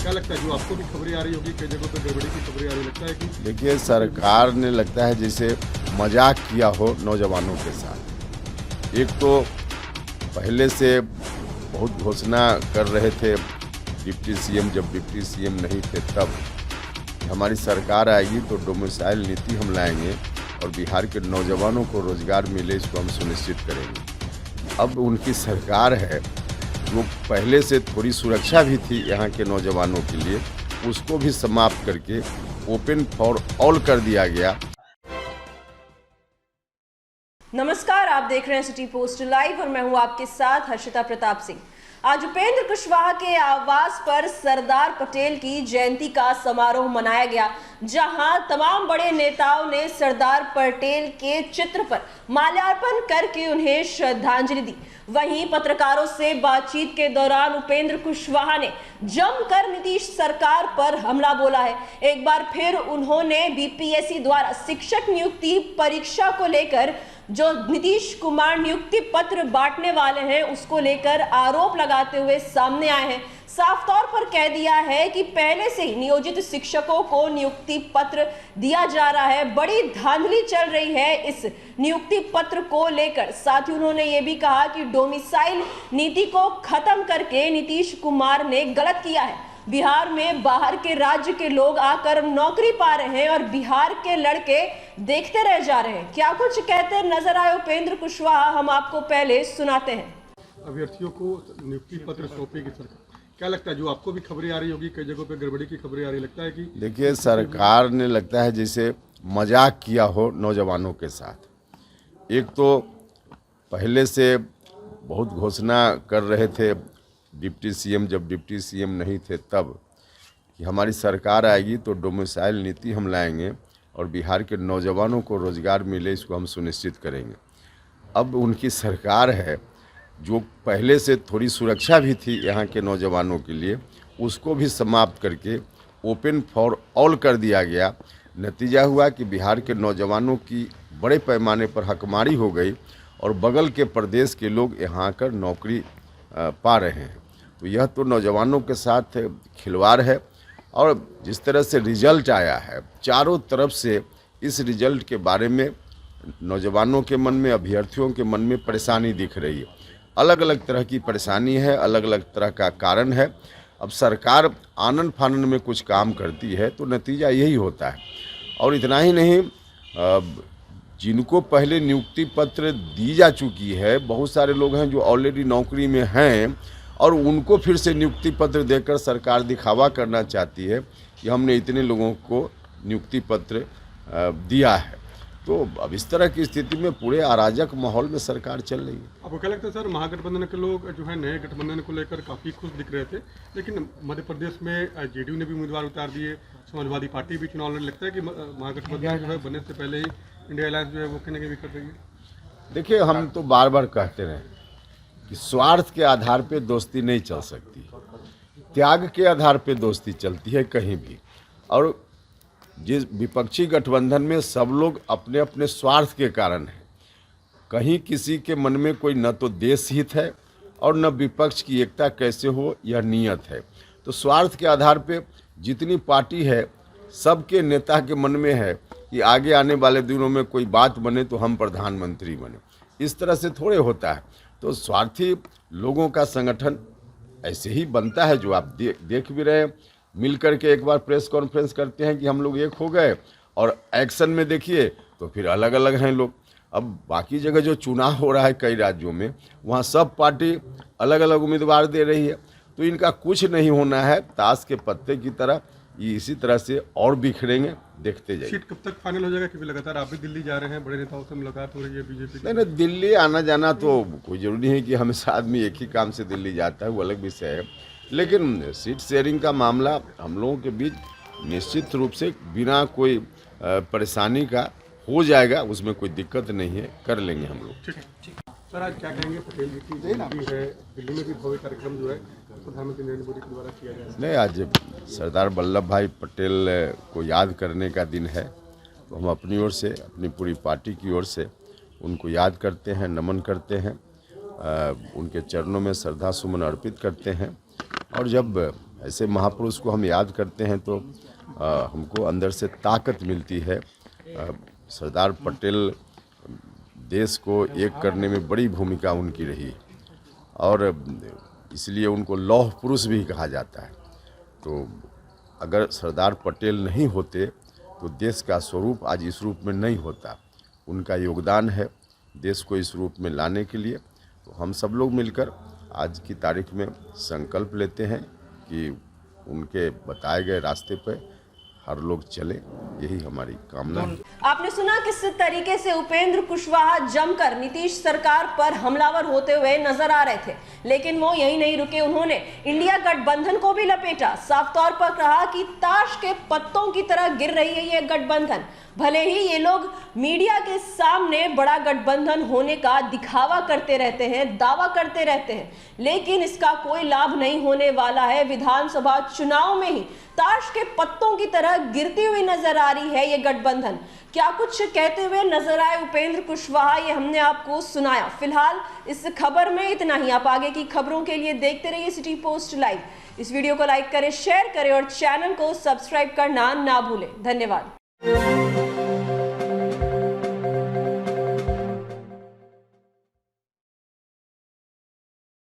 क्या लगता है जो आपको भी खबरें आ रही होगी, कई जगहों पर गड़बड़ी की खबरें आ रही, लगता है कि देखिए, सरकार ने लगता है जैसे मजाक किया हो नौजवानों के साथ। एक तो पहले से बहुत घोषणा कर रहे थे डिप्टी सीएम, जब डिप्टी सीएम नहीं थे तब, कि हमारी सरकार आएगी तो डोमिसाइल नीति हम लाएंगे और बिहार के नौजवानों को रोजगार मिले, इसको हम सुनिश्चित करेंगे। अब उनकी सरकार है, जो पहले से थोड़ी सुरक्षा भी थी यहाँ के नौजवानों के लिए, उसको भी समाप्त करके ओपन फॉर ऑल कर दिया गया। नमस्कार, आप देख रहे हैं सिटी पोस्ट लाइव और मैं हूं आपके साथ हर्षिता प्रताप सिंह। आज उपेंद्र कुशवाहा के आवास पर सरदार पटेल की जयंती का समारोह मनाया गया, जहां तमाम बड़े नेताओं ने सरदार पटेल के चित्र पर माल्यार्पण करके उन्हें श्रद्धांजलि दी। वहीं पत्रकारों से बातचीत के दौरान उपेंद्र कुशवाहा ने जमकर नीतीश सरकार पर हमला बोला है। एक बार फिर उन्होंने बीपीएससी द्वारा शिक्षक नियुक्ति परीक्षा को लेकर जो नीतीश कुमार नियुक्ति पत्र बांटने वाले हैं उसको लेकर आरोप लगाते हुए सामने आए हैं। साफ तौर पर कह दिया है कि पहले से ही नियोजित शिक्षकों को नियुक्ति पत्र दिया जा रहा है। बड़ी धांधली चल रही है इस नियुक्ति पत्र को लेकर। साथ ही उन्होंने ये भी कहा कि डोमिसाइल नीति को खत्म करके नीतीश कुमार ने गलत किया है। बिहार में बाहर के राज्य के लोग आकर नौकरी पा रहे हैं और बिहार के लड़के देखते रह जा रहे हैं। क्या कुछ कहते नजर आए उपेंद्र कुशवाहा, हम आपको पहले सुनाते हैं। अभ्यर्थियों को नियुक्ति पत्र सौंपेगी सरकार, क्या लगता है जो आपको भी खबरें आ रही होगी, कई जगहों पर गड़बड़ी की खबरें आ रही, लगता है कि देखिए, सरकार ने लगता है जैसे मजाक किया हो नौजवानों के साथ। एक तो पहले से बहुत घोषणा कर रहे थे डिप्टी सीएम, जब डिप्टी सीएम नहीं थे तब, कि हमारी सरकार आएगी तो डोमिसाइल नीति हम लाएंगे और बिहार के नौजवानों को रोजगार मिले, इसको हम सुनिश्चित करेंगे। अब उनकी सरकार है, जो पहले से थोड़ी सुरक्षा भी थी यहाँ के नौजवानों के लिए, उसको भी समाप्त करके ओपन फॉर ऑल कर दिया गया। नतीजा हुआ कि बिहार के नौजवानों की बड़े पैमाने पर हकमारी हो गई और बगल के प्रदेश के लोग यहाँ आकर नौकरी पा रहे हैं। तो यह तो नौजवानों के साथ खिलवाड़ है। और जिस तरह से रिजल्ट आया है, चारों तरफ से इस रिजल्ट के बारे में नौजवानों के मन में, अभ्यर्थियों के मन में परेशानी दिख रही है। अलग अलग तरह की परेशानी है, अलग अलग तरह का कारण है। अब सरकार आनन फानन में कुछ काम करती है तो नतीजा यही होता है। और इतना ही नहीं, जिनको पहले नियुक्ति पत्र दी जा चुकी है, बहुत सारे लोग हैं जो ऑलरेडी नौकरी में हैं और उनको फिर से नियुक्ति पत्र देकर सरकार दिखावा करना चाहती है कि हमने इतने लोगों को नियुक्ति पत्र दिया है। तो अब इस तरह की स्थिति में पूरे अराजक माहौल में सरकार चल रही है। आपको क्या लगता है सर, महागठबंधन के लोग जो है नए गठबंधन को लेकर काफ़ी खुश दिख रहे थे, लेकिन मध्य प्रदेश में जेडीयू ने भी उम्मीदवार उतार दिए, समाजवादी पार्टी भी चुनाव लड़ने, लगता है कि महागठबंधन जो है बनने से पहले ही इंडिया अलायंस जो है वो कहने के भी कर रही है। देखिए, हम तो बार बार कहते रहे कि स्वार्थ के आधार पे दोस्ती नहीं चल सकती, त्याग के आधार पे दोस्ती चलती है कहीं भी। और जिस विपक्षी गठबंधन में सब लोग अपने अपने स्वार्थ के कारण हैं, कहीं किसी के मन में कोई न तो देश हित है और न विपक्ष की एकता कैसे हो यह नियत है। तो स्वार्थ के आधार पे जितनी पार्टी है, सबके नेता के मन में है कि आगे आने वाले दिनों में कोई बात बने तो हम प्रधानमंत्री बने। इस तरह से थोड़े होता है। तो स्वार्थी लोगों का संगठन ऐसे ही बनता है, जो आप देख भी रहे हैं। मिल करके एक बार प्रेस कॉन्फ्रेंस करते हैं कि हम लोग एक हो गए, और एक्शन में देखिए तो फिर अलग अलग हैं लोग। अब बाकी जगह जो चुनाव हो रहा है कई राज्यों में, वहाँ सब पार्टी अलग अलग उम्मीदवार दे रही है। तो इनका कुछ नहीं होना है, ताश के पत्ते की तरह ये इसी तरह से और बिखरेंगे, देखते जाइए। सीट कब तक फाइनल हो जाएगा, क्योंकि लगातार आप भी दिल्ली जा रहे हैं, बड़े नेताओं से मुलाकात हो रही है बीजेपी की। नहीं, दिल्ली आना जाना तो कोई ज़रूरी है कि हमेशा आदमी एक ही काम से दिल्ली जाता है, वो अलग विषय है। लेकिन सीट शेयरिंग का मामला हम लोगों के बीच निश्चित रूप से बिना कोई परेशानी का हो जाएगा, उसमें कोई दिक्कत नहीं है, कर लेंगे हम लोग। ठीक है सर, आज क्या कहेंगे, पटेल जी की जयंती है, दिल्ली में भी भव्य कार्यक्रम जो है प्रधानमंत्री नरेंद्र मोदी के द्वारा किया जाएगा। नहीं, आज सरदार वल्लभ भाई पटेल को याद करने का दिन है, तो हम अपनी ओर से, अपनी पूरी पार्टी की ओर से उनको याद करते हैं, नमन करते हैं, उनके चरणों में श्रद्धा सुमन अर्पित करते हैं। और जब ऐसे महापुरुष को हम याद करते हैं तो हमको अंदर से ताकत मिलती है। सरदार पटेल देश को एक करने में बड़ी भूमिका उनकी रही और इसलिए उनको लौह पुरुष भी कहा जाता है। तो अगर सरदार पटेल नहीं होते तो देश का स्वरूप आज इस रूप में नहीं होता। उनका योगदान है देश को इस रूप में लाने के लिए। तो हम सब लोग मिलकर आज की तारीख में संकल्प लेते हैं कि उनके बताए गए रास्ते पर हर लोग चले, यही हमारी कामना है। आपने सुना किस तरीके से उपेंद्र कुशवाहा जमकर नीतीश सरकार पर हमलावर होते हुए नजर आ रहे थे, लेकिन वो यही नहीं रुके। उन्होंने इंडिया गठबंधन को भी लपेटा। साफ तौर पर कहा कि ताश के पत्तों की तरह गिर रही है ये गठबंधन। भले ही ये लोग मीडिया के सामने बड़ा गठबंधन होने का दिखावा करते रहते हैं, दावा करते रहते हैं, लेकिन इसका कोई लाभ नहीं होने वाला है। विधानसभा चुनाव में ही ताश के पत्तों की तरह गिरती हुई नजर आ रही है ये गठबंधन। क्या कुछ कहते हुए नजर आए उपेंद्र कुशवाहा, ये हमने आपको सुनाया। फिलहाल इस खबर में इतना ही। आप आगे की खबरों के लिए देखते रहिए सिटी पोस्ट लाइव। इस वीडियो को लाइक करें, शेयर करें और चैनल को सब्सक्राइब करना ना भूलें। धन्यवाद।